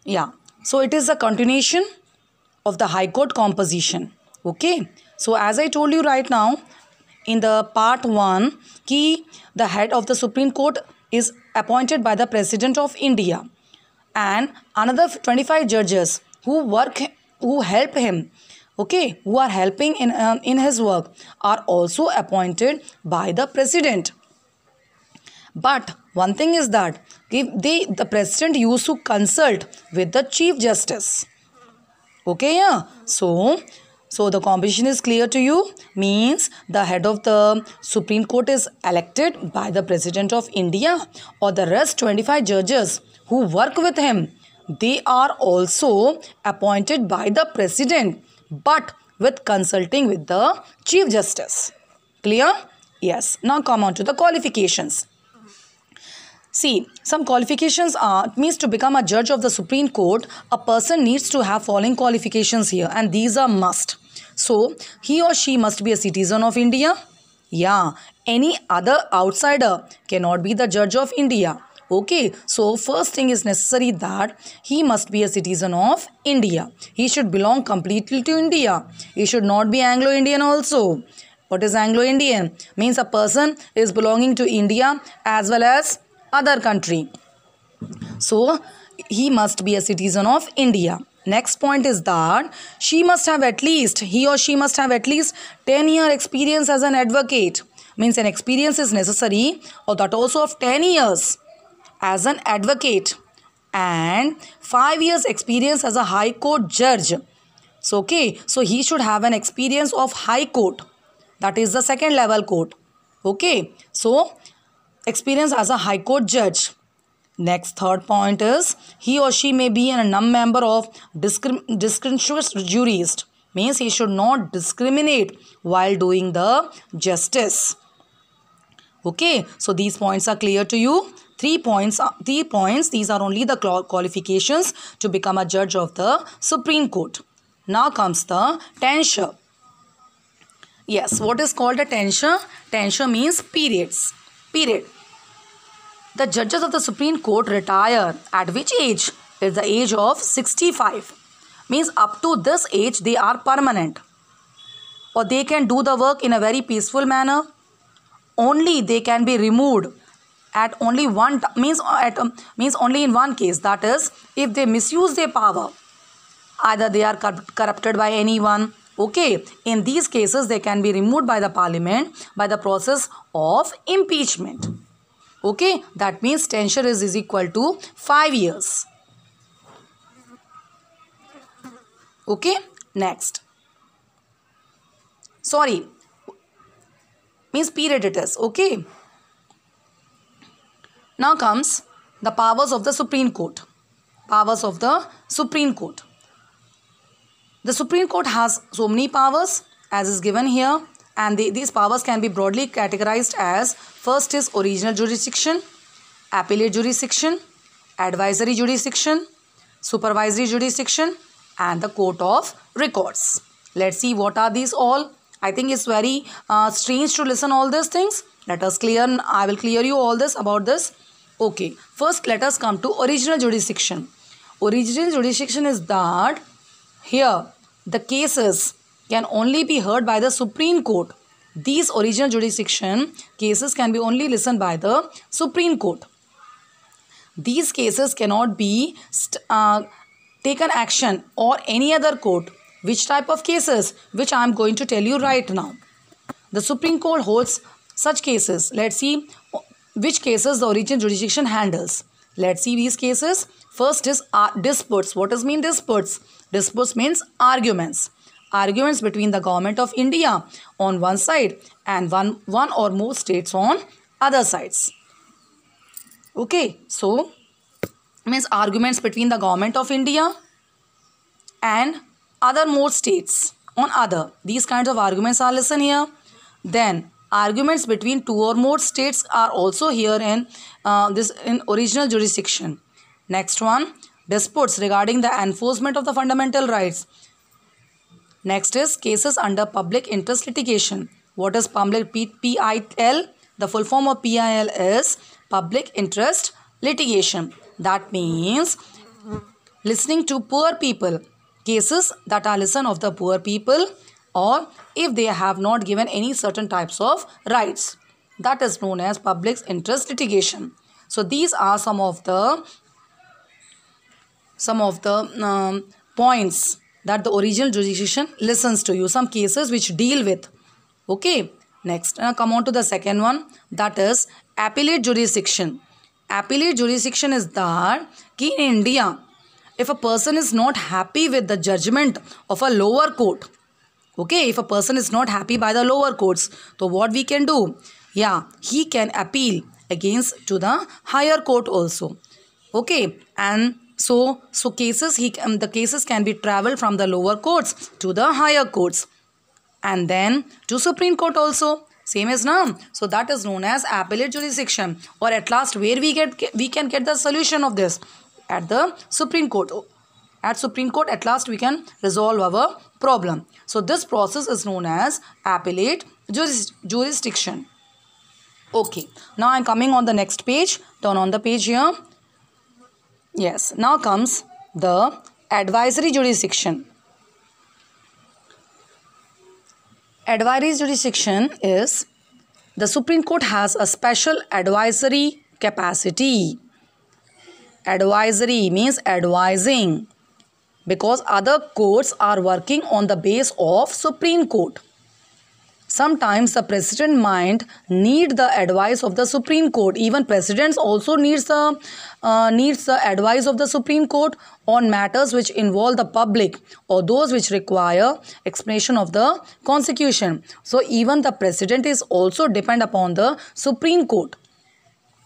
Yeah, so it is a continuation of the High Court composition. Okay, so as I told you right now in the part 1, key the head of the Supreme Court is appointed by the President of India, and another 25 judges who help him, okay, who are helping in his work, are also appointed by the President. But one thing is that the President used to consult with the Chief Justice. Okay, yeah. So the composition is clear to you. Means the head of the Supreme Court is elected by the President of India, or the rest 25 judges who work with him, they are also appointed by the President, but with consulting with the Chief Justice. Clear? Yes. Now come on to the qualifications. See, some qualifications are, means to become a judge of the Supreme Court, a person needs to have following qualifications here, and these are must. So, he or she must be a citizen of India. Yeah, any other outsider cannot be the judge of India. Okay, so first thing is necessary that he must be a citizen of India. He should belong completely to India. He should not be Anglo-Indian also. What is Anglo-Indian? Means a person is belonging to India as well as other country. So he must be a citizen of India. Next point is that he or she must have at least 10-year experience as an advocate. Means an experience is necessary, or that also of 10 years as an advocate, and 5 years experience as a High Court judge. So okay, so he should have an experience of High Court, that is the second level court. Okay, so experience as a High Court judge. Next, third point is he or she may be a non-member of distinguished juries. Means he should not discriminate while doing the justice. Okay, so these points are clear to you. 3 points. These are only the qualifications to become a judge of the Supreme Court. Now comes the tenure. Yes, what is called a tenure? Tenure means periods. Period. The judges of the Supreme Court retire at which age? It's the age of 65. Means up to this age they are permanent, or they can do the work in a very peaceful manner. Only they can be removed at only one means only in one case, that is if they misuse their power. Either they are corrupted by anyone. Okay, in these cases they can be removed by the Parliament by the process of impeachment. Okay, that means tenure is equal to 5 years. Okay, next. Sorry, means period it is. Okay. Now comes the powers of the Supreme Court. Powers of the Supreme Court. The Supreme Court has so many powers as is given here, and these powers can be broadly categorized as: first is original jurisdiction, appellate jurisdiction, advisory jurisdiction, supervisory jurisdiction, and the court of records. Let's see what are these all. I think it's very strange to listen all these things. Let us I will clear you all this about this. Okay, first let us come to original jurisdiction. Original jurisdiction is that here the cases can only be heard by the Supreme Court. These original jurisdiction cases can be only listened by the Supreme Court. These cases cannot be taken action or any other court. Which type of cases? Which I am going to tell you right now. The Supreme Court holds such cases. Let's see which cases the original jurisdiction handles. Let's see these cases. First is disputes. What does mean disputes? Disputes means arguments. Arguments between the government of India on one side and one or more states on other sides. Okay, so means arguments between the government of India and other more states on other. These kinds of arguments are listed here. Then arguments between 2 or more states are also here in in original jurisdiction. Next one, disputes regarding the enforcement of the fundamental rights. Next is cases under public interest litigation. What is public PIL? The full form of PIL is public interest litigation. That means listening to poor people, cases that are listen of the poor people, or if they have not given any certain types of rights. That is known as public interest litigation. So these are some of the points that the original jurisdiction listens to you, some cases which deal with. Okay, next now come on to the second one, that is appellate jurisdiction. Appellate jurisdiction is that in India, if a person is not happy with the judgment of a lower court, okay, if a person is not happy by the lower courts, so what we can do? Yeah, he can appeal against to the higher court also. Okay, and so cases the cases can be traveled from the lower courts to the higher courts and then to Supreme Court also. Same as now. So that is known as appellate jurisdiction. Or at last, where we can get the solution of this? At the Supreme Court. At Supreme Court, at last we can resolve our problem. So this process is known as appellate jurisdiction. Okay. Now I am coming on the next page. Turn on the page here. Yes. Now comes the advisory jurisdiction. Advisory jurisdiction is the Supreme Court has a special advisory capacity. Advisory means advising, because other courts are working on the base of Supreme Court. Sometimes the president might need the advice of the Supreme Court. Even presidents also needs the advice of the Supreme Court on matters which involve the public or those which require explanation of the Constitution. So even the president is also depend upon the Supreme Court.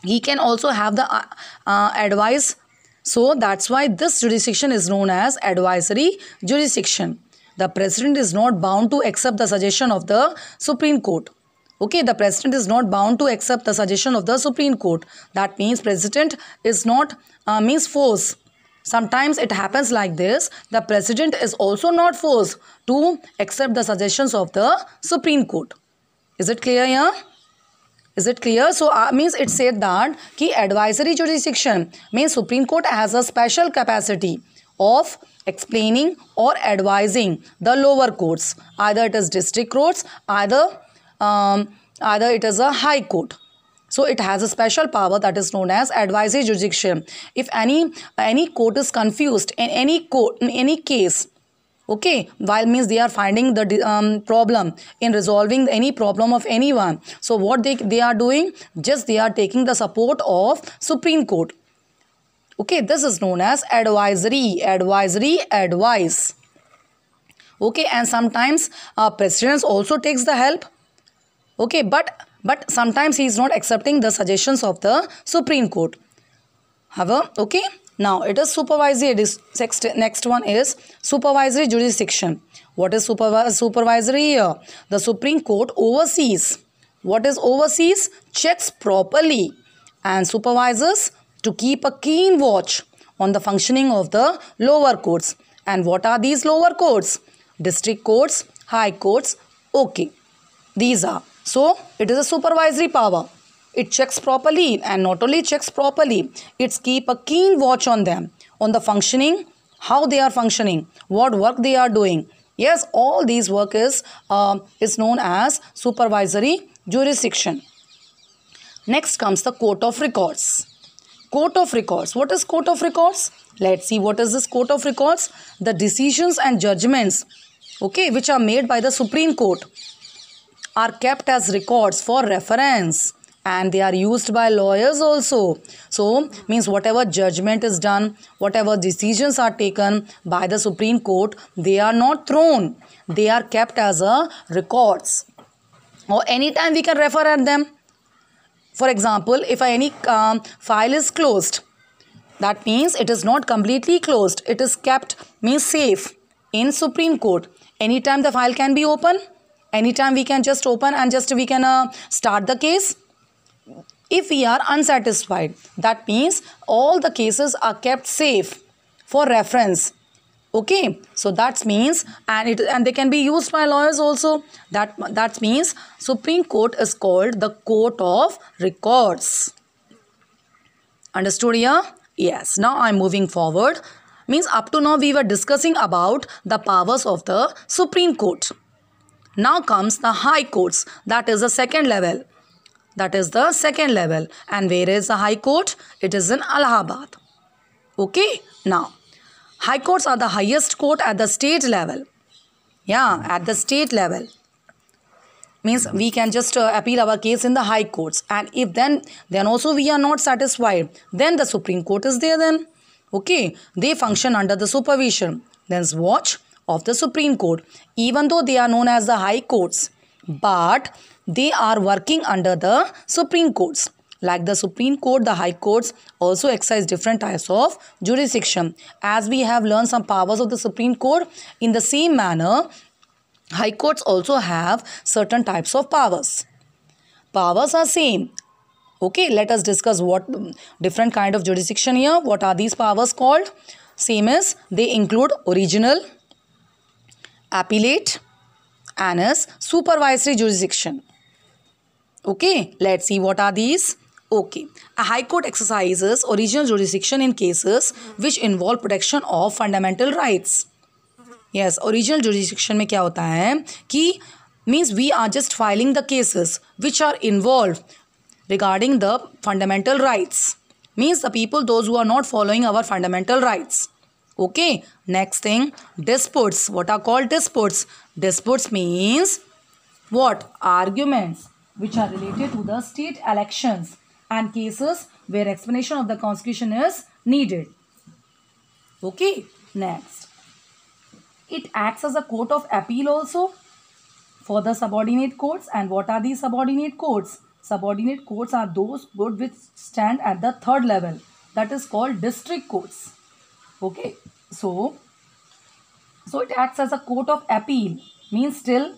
He can also have the advice. So that's why this jurisdiction is known as advisory jurisdiction. The president is not bound to accept the suggestion of the Supreme Court. Okay, the president is not bound to accept the suggestion of the Supreme Court. That means president is not means force. Sometimes it happens like this. The president is also not forced to accept the suggestions of the Supreme Court. Is it clear here? Is it clear? So means it said that ki advisory jurisdiction means Supreme Court has a special capacity of explaining or advising the lower courts. Either it is district courts, either it is a high court. So it has a special power that is known as advisory jurisdiction. If any court is confused in any case, okay, while means they are finding the problem in resolving any problem of anyone. So what they are doing, just they are taking the support of Supreme Court. Okay, this is known as advisory advice. Okay, and sometimes president also takes the help. Okay, but sometimes he is not accepting the suggestions of the Supreme Court. However, okay, now it is supervisory. Next one is supervisory jurisdiction. What is supervisory here? The Supreme Court oversees. What is overseas? Checks properly and supervises to keep a keen watch on the functioning of the lower courts. And what are these lower courts? District courts, high courts. Okay, these are. So it is a supervisory power. It checks properly, and not only checks properly, it's keep a keen watch on them, on the functioning, how they are functioning, what work they are doing. Yes, all these work is known as supervisory jurisdiction. Next comes the Court of Records. Court of Records. What is Court of Records? Let's see what is this Court of Records. The decisions and judgments, okay, which are made by the Supreme Court are kept as records for reference, and they are used by lawyers also. So means whatever judgment is done, whatever decisions are taken by the Supreme Court, they are not thrown. They are kept as a records, or anytime we can refer at them. For example, if any file is closed, that means it is not completely closed. It is kept, means safe in Supreme Court. Anytime the file can be open. Anytime we can just open and just we can start the case. If we are unsatisfied, that means all the cases are kept safe for reference. Okay, so that means, and they can be used by lawyers also. That means Supreme Court is called the Court of Records. Understood here? Yes. Now I am moving forward. Means up to now we were discussing about the powers of the Supreme Court. Now comes the High Courts. That is the second level. That is the second level. And where is the High Court? It is in Allahabad. Okay. Now, High Courts are the highest court at the state level. Yeah, at the state level. Means we can just appeal our case in the High Courts. And if then also we are not satisfied, then the Supreme Court is there then. Okay. They function under the supervision. Then watch of the Supreme Court. Even though they are known as the High Courts, but they are working under the Supreme Courts. Like the Supreme Court, the High Courts also exercise different types of jurisdiction. As we have learned some powers of the Supreme Court, in the same manner, High Courts also have certain types of powers. Powers are same. Okay, let us discuss what different kind of jurisdiction here. What are these powers called? Same as they include original, appellate, and as supervisory jurisdiction. Okay, let's see what are these. Okay, a High Court exercises original jurisdiction in cases which involve protection of fundamental rights. Yes, original jurisdiction में क्या होता है कि means we are just filing the cases which are involved regarding the fundamental rights. Means the people, those who are not following our fundamental rights. Okay, next thing, disputes. What are called disputes? Disputes means what? Arguments which are related to the state elections and cases where explanation of the constitution is needed. Okay, next. It acts as a court of appeal also for the subordinate courts. And what are these subordinate courts? Subordinate courts are those courts which stand at the third level. That is called district courts. Okay, so it acts as a court of appeal. Means still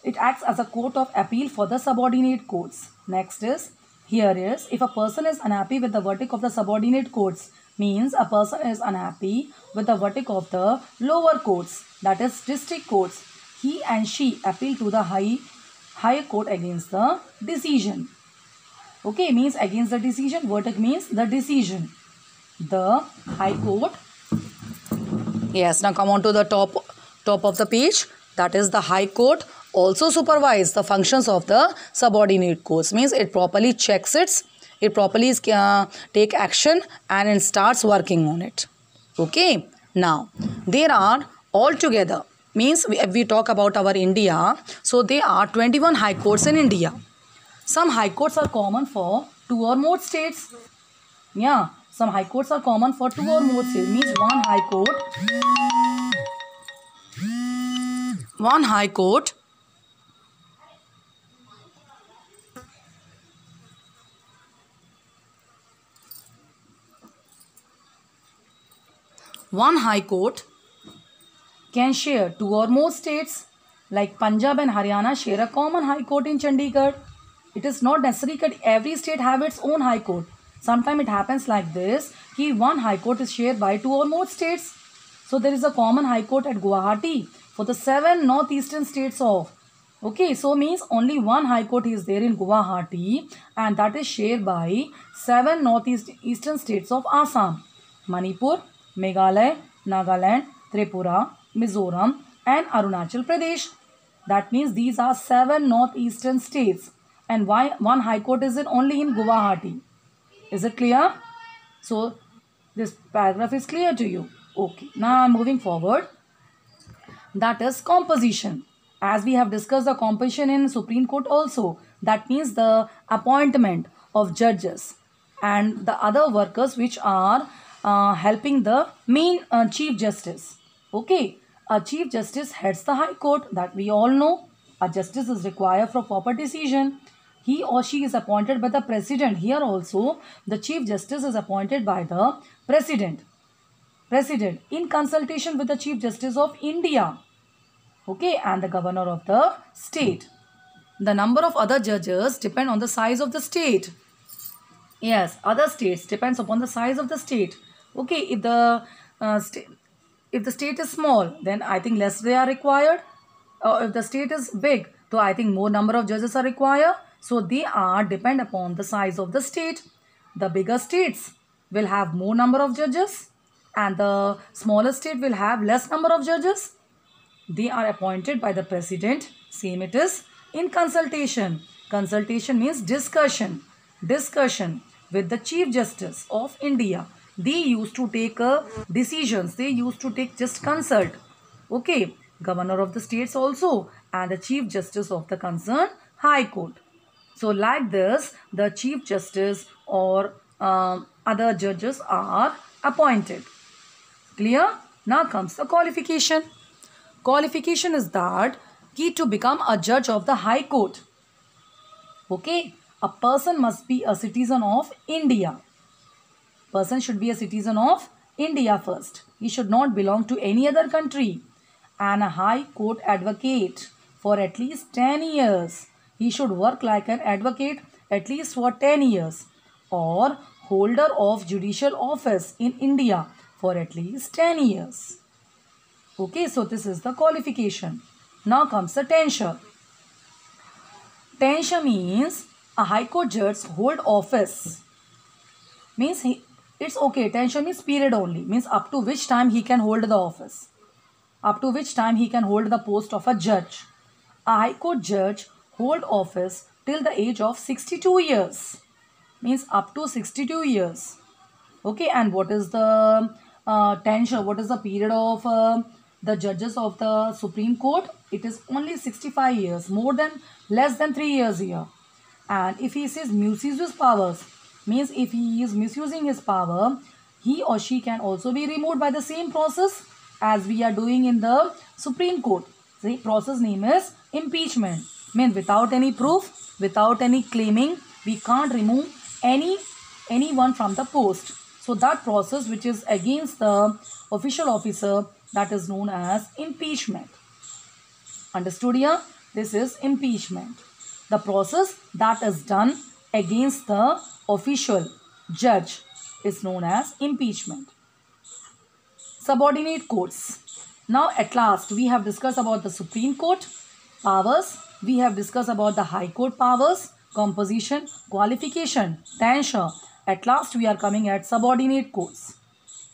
it acts as a court of appeal for the subordinate courts. Next is, here is, if a person is unhappy with the verdict of the subordinate courts, means a person is unhappy with the verdict of the lower courts, that is district courts, he and she appeal to the higher court against the decision. Okay, means against the decision. Verdict means the decision. The High Court. Yes, now come on to the top of the page. That is the High Court also supervise the functions of the subordinate courts. Means it properly checks it properly take action and it starts working on it. Okay. Now, there are altogether, means if we talk about our India, so there are 21 High Courts in India. Some High Courts are common for 2 or more states. Yeah, some High Courts are common for 2 or more states. Means one High Court can share 2 or more states. Like Punjab and Haryana share a common High Court in Chandigarh. It is not necessary that every state have its own High Court. Sometimes it happens like this, कि one High Court is shared by 2 or more states. So there is a common High Court at Guwahati for the 7 northeastern states of. Okay, so means only one High Court is there in Guwahati, and that is shared by 7 northeastern states of Assam, Manipur, Meghalaya, Nagaland, Tripura, Mizoram, and Arunachal Pradesh. That means these are 7 northeastern states. And why one High Court is only in Guwahati? Is it clear? So this paragraph is clear to you. Okay. Now I am moving forward. That is composition. As we have discussed the composition in Supreme Court also. That means the appointment of judges and the other workers which are helping the main Chief Justice. Okay. A Chief Justice heads the High Court. That we all know. A justice is required for proper decision. He or she is appointed by the President. Here also, the Chief Justice is appointed by the President. In consultation with the Chief Justice of India. Okay, and the Governor of the state. The number of other judges depend on the size of the state. Yes, other states depends upon the size of the state. Okay, if the state is small, then I think less they are required. If the state is big, so I think more number of judges are required. So they are depend upon the size of the state. The bigger states will have more number of judges, and the smaller state will have less number of judges. They are appointed by the president. Same it is in consultation. Consultation means discussion. Discussion with the Chief Justice of India. They used to take decisions. They used to take just consult. Okay. Governor of the states also and the Chief Justice of the concerned High Court. So like this, the Chief Justice or other judges are appointed. Clear? Now comes the qualification. Qualification is that key to become a judge of the High Court. Okay, a person must be a citizen of India. Person should be a citizen of India first. He should not belong to any other country. And a High Court advocate for at least 10 years. He should work like an advocate at least for 10 years. Or holder of judicial office in India for at least 10 years. Okay, so this is the qualification. Now comes the tenure. Tenure means a High Court judge hold office. Means it's okay. Tenure means period only. Means up to which time he can hold the office. Up to which time he can hold the post of a judge. A High Court judge hold office till the age of 62 years. Means up to 62 years. Okay, and what is the tenure? What is the period of the judges of the Supreme Court? It is only 65 years, less than 3 years here. And if he says misuse his powers, means if he is misusing his power, he or she can also be removed by the same process as we are doing in the Supreme Court. The process name is impeachment. Means without any proof, without any claiming, we can't remove anyone from the post. So that process which is against the official officer, that is known as impeachment. Understood here? This is impeachment. The process that is done against the official judge is known as impeachment. Subordinate courts. Now at last we have discussed about the Supreme Court powers. We have discussed about the High Court powers, composition, qualification, tenure. At last we are coming at subordinate courts.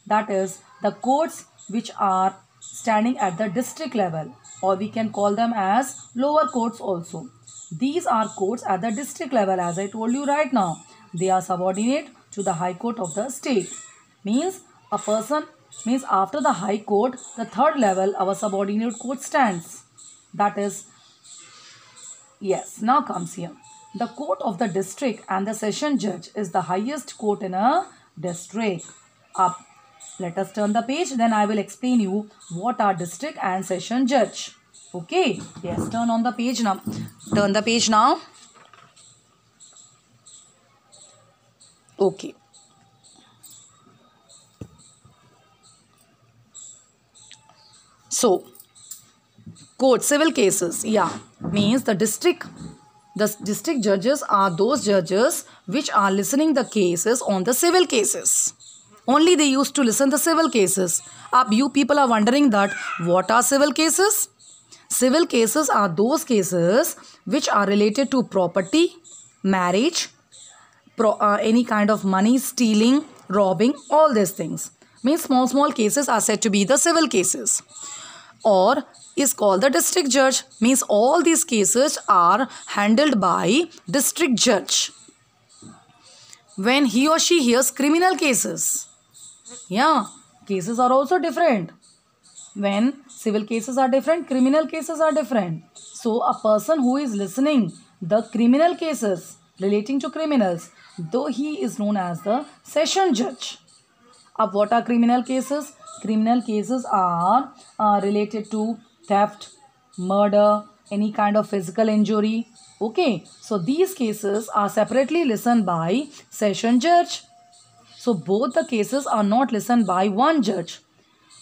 That is the courts which are standing at the district level, or we can call them as lower courts also. These are courts at the district level, as I told you right now. They are subordinate to the High Court of the state. Means after the High Court, the third level, our subordinate court stands. That is, yes, now comes here. The court of the district and the session judge is the highest court in a district. Let us turn the page, then I will explain you what are district and session judge. Okay, yes, turn on the page now. Turn the page now. Okay. So, court, civil cases, means the district judges are those judges which are listening the cases on the civil cases. Only they used to listen the civil cases. You people are wondering that what are civil cases? Civil cases are those cases which are related to property, marriage, any kind of money stealing, robbing, all these things. Means small cases are said to be the civil cases. Or is called the district judge. Means all these cases are handled by district judge when he or she hears criminal cases. Cases are also different. When civil cases are different, criminal cases are different. So a person who is listening the criminal cases relating to criminals, though he is known as the session judge. What are criminal cases? Criminal cases are related to theft, murder, any kind of physical injury. Okay, so these cases are separately listened by session judge. So both the cases are not listened by one judge.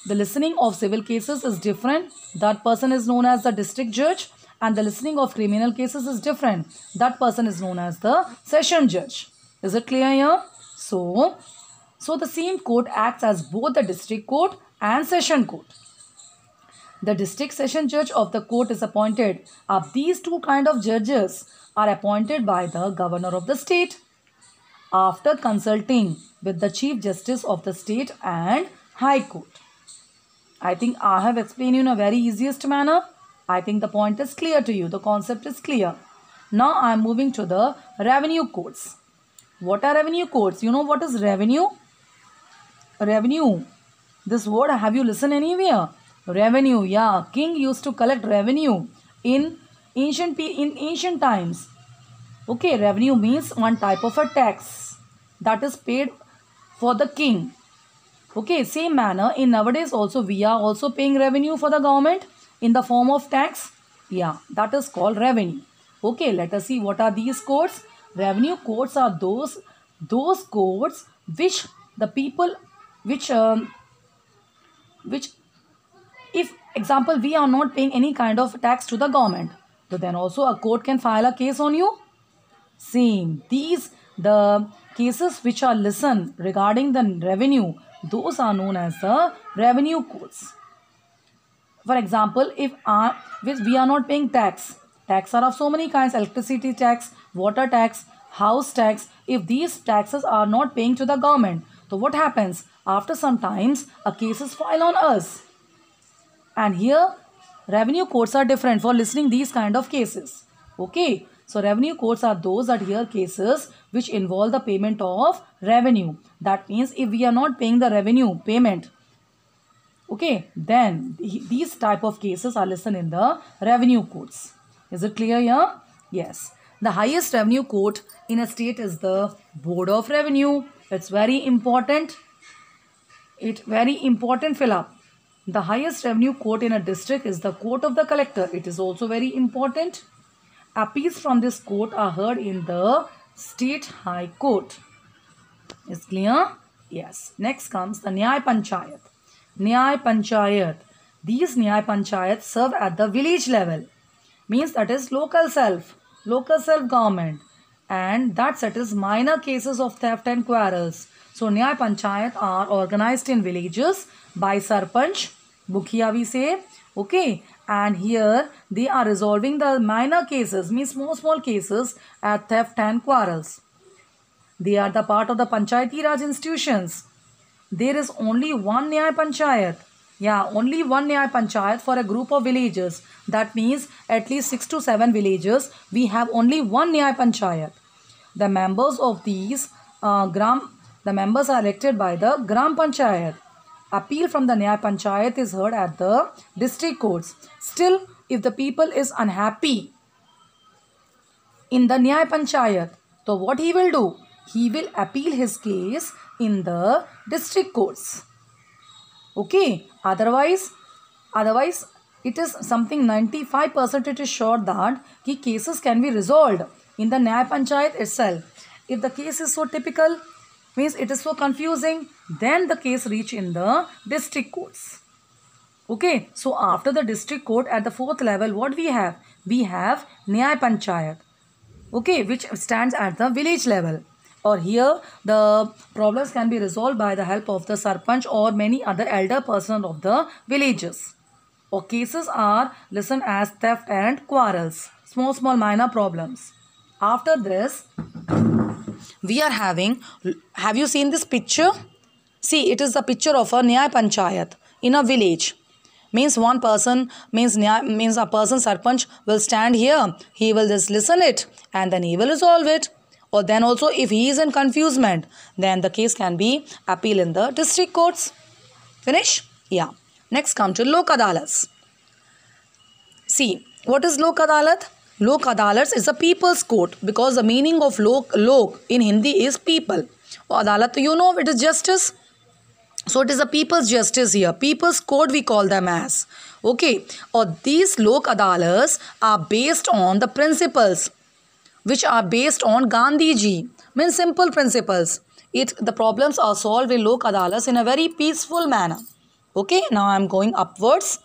The listening of civil cases is different. That person is known as the district judge, and the listening of criminal cases is different. That person is known as the session judge. Is it clear here? So the same court acts as both the district court and session court. The district session judge of the court is appointed. These two kind of judges are appointed by the governor of the state after consulting with the Chief Justice of the state and High Court. I think I have explained you in a very easiest manner. I think the point is clear to you. The concept is clear. Now I am moving to the revenue courts. What are revenue courts? You know what is revenue? Revenue. This word have you listened anywhere? Revenue. Yeah, king used to collect revenue in ancient times. Okay, revenue means one type of a tax that is paid for the king. Okay, same manner in nowadays also we are also paying revenue for the government in the form of tax. Yeah, that is called revenue. Okay, let us see what are these codes. Revenue codes are those codes which the people which if example we are not paying any kind of tax to the government, so then also a court can file a case on you. Same, these the cases which are listened regarding the revenue, those are known as the revenue codes. For example, if we are not paying tax are of so many kinds: electricity tax, water tax, house tax. If these taxes are not paying to the government, so what happens? After some times, a case is filed on us. And here, revenue courts are different for listening these kind of cases. Okay. So, revenue courts are those that hear cases which involve the payment of revenue. That means if we are not paying the revenue payment, okay, then these type of cases are listened in the revenue courts. Is it clear here? Yes. The highest revenue court in a state is the Board of Revenue. It's very important. Very important fill up. The highest revenue court in a district is the Court of the Collector. It is also very important. Appeals from this court are heard in the State High Court. Is clear? Yes. Next comes the Nyay Panchayat. Nyay Panchayat. These Nyay Panchayats serve at the village level. Means that is local self government. And that settles minor cases of theft and quarrels. So Nyay Panchayat are organized in villages by Sarpanch, Mukhiya we say. Okay. And here they are resolving the minor cases, means small cases at theft and quarrels. They are the part of the Panchayati Raj institutions. There is only one Nyay Panchayat. Yeah, only one Nyay Panchayat for a group of villages. That means at least 6 to 7 villages, we have only one Nyay Panchayat. The members of these the members are elected by the Gram Panchayat. Appeal from the Nyay Panchayat is heard at the district courts. Still, if the people is unhappy in the Nyay Panchayat, so what he will do? He will appeal his case in the district courts. Okay. Otherwise, it is something 95% it is sure that cases can be resolved in the Nyay Panchayat itself. If the case is so typical, means it is so confusing, then the case reach in the district courts. Okay, so after the district court at the 4th level, what we have? We have Nyay Panchayat, okay, which stands at the village level. Or here, the problems can be resolved by the help of the Sarpanch or many other elder persons of the villages. Or cases are listened as theft and quarrels, small minor problems. After this, we are having, have you seen this picture? See, it is the picture of a Nyay Panchayat in a village. Means one person, means a person Sarpanch will stand here. He will just listen it and then he will resolve it. Or then also if he is in confusement, then the case can be appealed in the district courts. Finish? Yeah. Next come to Lok Adalats. See, what is Lok Adalat? Lok Adalats is a people's court, because the meaning of lok in Hindi is people. Adalat, you know, it is justice. So it is a people's justice here. People's court we call them as. Okay. Or these Lok Adalats are based on the principles which are based on Gandhiji. Means simple principles. The problems are solved in Lok Adalats in a very peaceful manner. Okay. Now I am going upwards.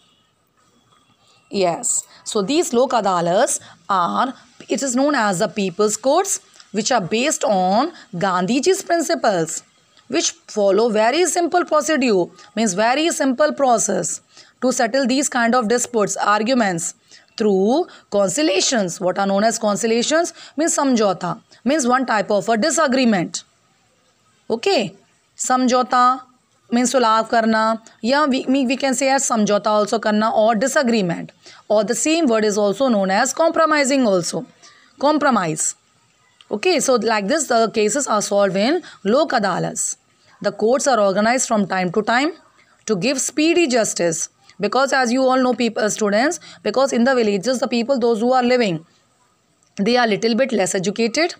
Yes. So these Lok Adalats are, it is known as the people's courts, which are based on Gandhiji's principles, which follow very simple procedure, means very simple process to settle these kind of disputes, arguments through conciliations. What are known as conciliations? Means samjhauta, means one type of a disagreement. Okay, samjhauta, means सुलह करना, या we can say as समझौता also करना, or disagreement, or the same word is also known as compromising also, compromise. Okay, so like this the cases are solved in Lok Adalats. The courts are organized from time to time to give speedy justice, because as you all know people, students, because in the villages the people, those who are living, they are little bit less educated,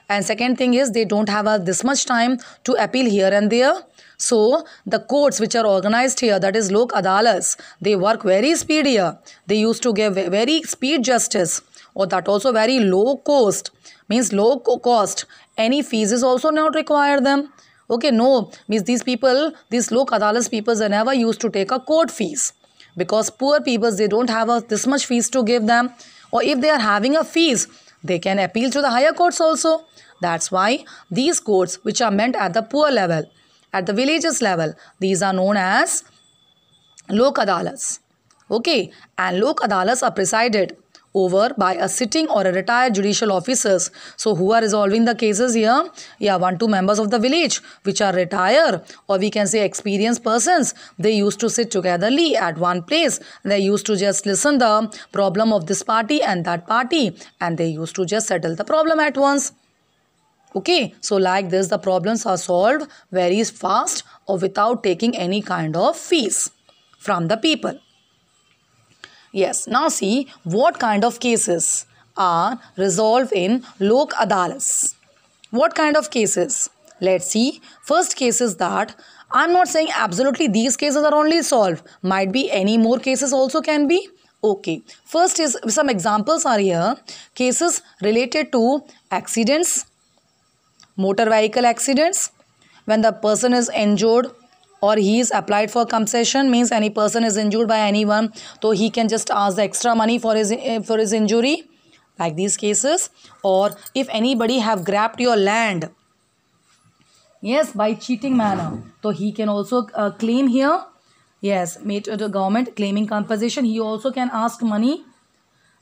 and second thing is they don't have this much time to appeal here and there. So the courts which are organized here, that is Lok Adalats, they work very speedier. They used to give very speed justice, or that also very low cost, means low cost. Any fees is also not required them. Okay, no, means these people, these Lok Adalats people, they never used to take a court fees, because poor people, they don't have this much fees to give them, or if they are having a fees, they can appeal to the higher courts also. That's why these courts which are meant at the poor level, at the villages level, these are known as Lok Adalats. Okay, and Lok Adalats are presided over by a sitting or a retired judicial officers. So who are resolving the cases here? Yeah, 1-2 members of the village which are retired, or we can say experienced persons. They used to sit togetherly at one place. They used to just listen the problem of this party and that party, and they used to just settle the problem at once. Okay, so like this the problems are solved very fast or without taking any kind of fees from the people. Yes, now see what kind of cases are resolved in Lok Adalats. What kind of cases? Let's see. First case is that, I'm not saying absolutely these cases are only solved. Might be any more cases also can be. Okay. First is, some examples are here. Cases related to accidents, motor vehicle accidents, when the person is injured, or he is applied for compensation, means any person is injured by anyone, so he can just ask the extra money for his injury, like these cases. Or if anybody have grabbed your land, yes, by cheating manner, so he can also claim here, yes, made to the government claiming compensation, he also can ask money.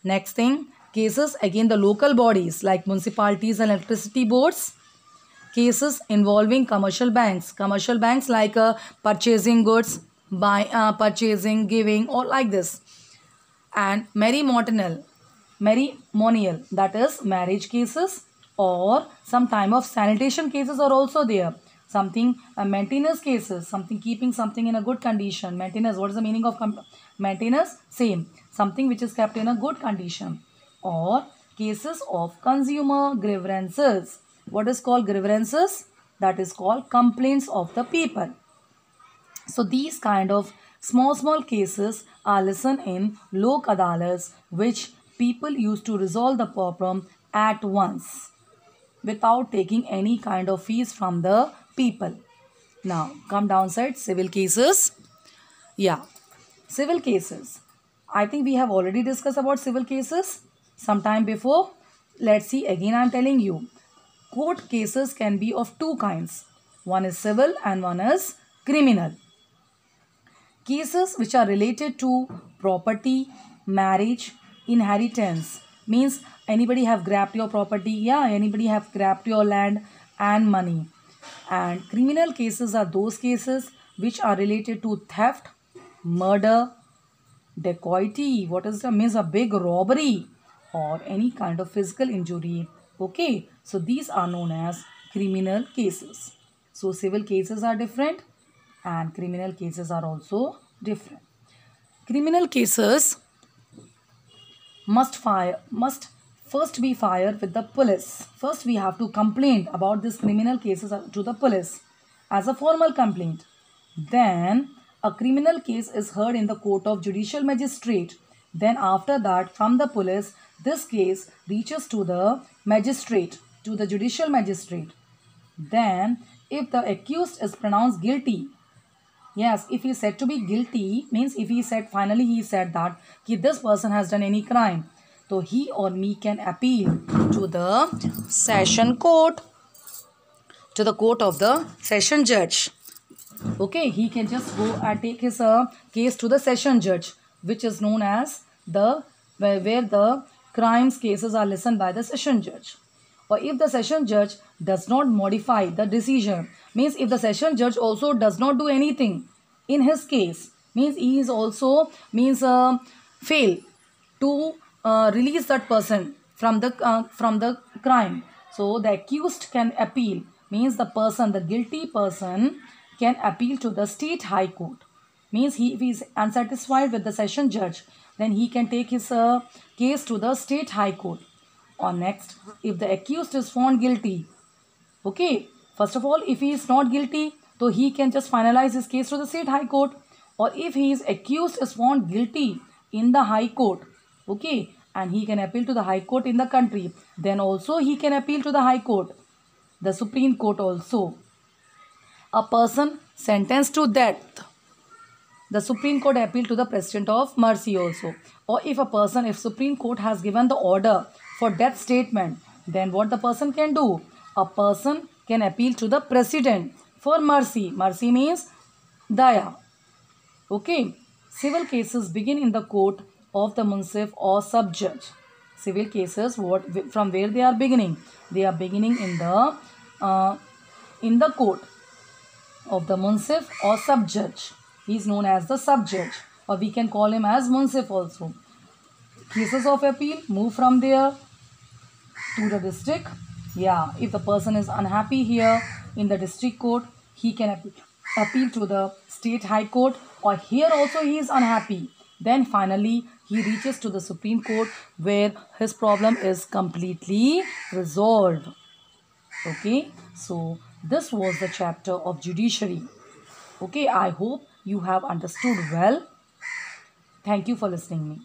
Next thing, cases against the local bodies like municipalities and electricity boards. Cases involving commercial banks like purchasing goods, purchasing, giving, or like this. And matrimonial, that is marriage cases, or some time of sanitation cases are also there. Something maintenance cases, something keeping something in a good condition. Maintenance, what is the meaning of maintenance? Same, something which is kept in a good condition. Or cases of consumer grievances. What is called grievances? That is called complaints of the people. So these kind of small cases are listened in Lok Adalats, which people used to resolve the problem at once without taking any kind of fees from the people. Now come downside, civil cases. Yeah, civil cases. I think we have already discussed about civil cases sometime before. Let's see again, I am telling you. Court cases can be of two kinds. One is civil and one is criminal. Cases which are related to property, marriage, inheritance, means anybody have grabbed your property, yeah, anybody have grabbed your land and money. And criminal cases are those cases which are related to theft, murder, dacoity, what is the means, a big robbery, or any kind of physical injury. Okay, so these are known as criminal cases. So civil cases are different and criminal cases are also different. Criminal cases must first be filed with the police. First we have to complain about these criminal cases to the police as a formal complaint. Then a criminal case is heard in the court of judicial magistrate. Then after that, from the police, this case reaches to the magistrate, to the judicial magistrate. Then if the accused is pronounced guilty, yes, if he is said to be guilty, means if he said, finally he said that this person has done any crime, so he or me can appeal to the session court, to the court of the session judge. Okay, he can just go and take his case to the session judge, which is known as the where the crimes cases are listened by the session judge. or if the session judge does not modify the decision, means if the session judge also does not do anything in his case, means he is also fail to release that person from the crime. So the accused can appeal, means the guilty person can appeal to the state high court. Means if he is unsatisfied with the session judge, then he can take his case to the state high court. Or next, if the accused is found guilty, okay, first of all, if he is not guilty, so he can just finalize his case to the state high court. Or if he is accused is found guilty in the high court, okay, and he can appeal to the high court in the country, then also he can appeal to the high court, the Supreme Court also. A person sentenced to death, the Supreme Court appeal to the President of Mercy also. Or if Supreme Court has given the order for death statement, then what the person can do? A person can appeal to the President for mercy. Mercy means daya. Okay. Civil cases begin in the court of the munsif or sub-judge. Civil cases, from where they are beginning? They are beginning in the court of the munsif or sub-judge. He is known as the sub-judge, or we can call him as munsif also. Cases of appeal move from there to the district. Yeah, if the person is unhappy here in the district court, he can appeal to the state high court, or here also he is unhappy. Then finally he reaches to the Supreme Court, where his problem is completely resolved. Okay, so this was the chapter of judiciary. Okay, I hope you have understood well. Thank you for listening me.